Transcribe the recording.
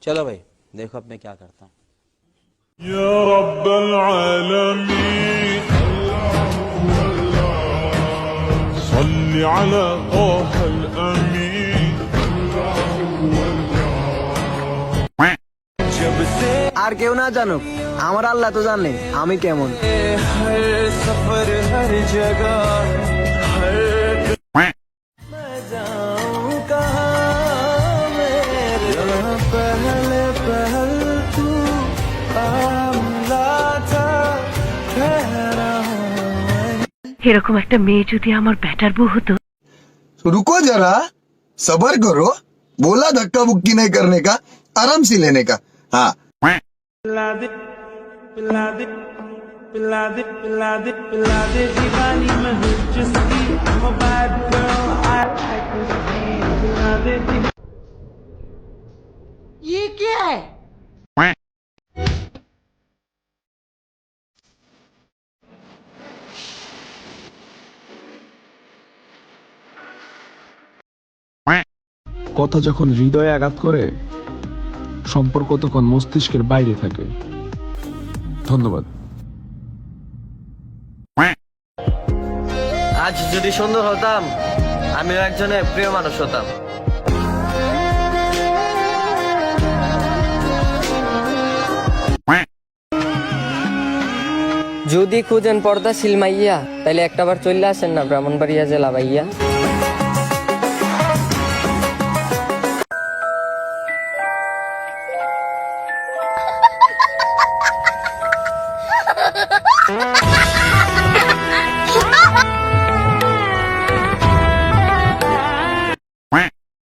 चलो भाई देखो अब मैं क्या करता हूँ। या रब्बल आलमीन सल्ली अला ताहल अमीन। जब से আর কেউ না জানুক, আমার আল্লাহ তো জানে আমি কেমন। हर सफर हर जगह हर मैं जाऊं कहाँ मेरे पहले पहल तू आमला था ठहरा এরকম একটা মেয়ে যদি আমার ব্যাটার বউ হতো। रुको जरा, सबर करो। बोला धक्का बुक्की नहीं करने का, आराम से लेने का। हाँ, पिला दे पिला दे पिला दे पिला दे पिला दे दीवानी मैं हूँ जिसकी I'm a bad girl I like to see पिला दे ये क्या है? কথা যখন হৃদয়ে আঘাত করে, সম্পর্ক তখন মস্তিষ্কের বাইরে থাকে। ধন্যবাদ। আজ যদি সুন্দর হতাম, আমিও একজনের প্রিয় মানুষ হতাম। যদি খুঁজেন পর্দাশীল মাইয়া, তাইলে একটাবার চলে আসেন না ব্রাহ্মণবাড়িয়া জেলা ভাইয়া।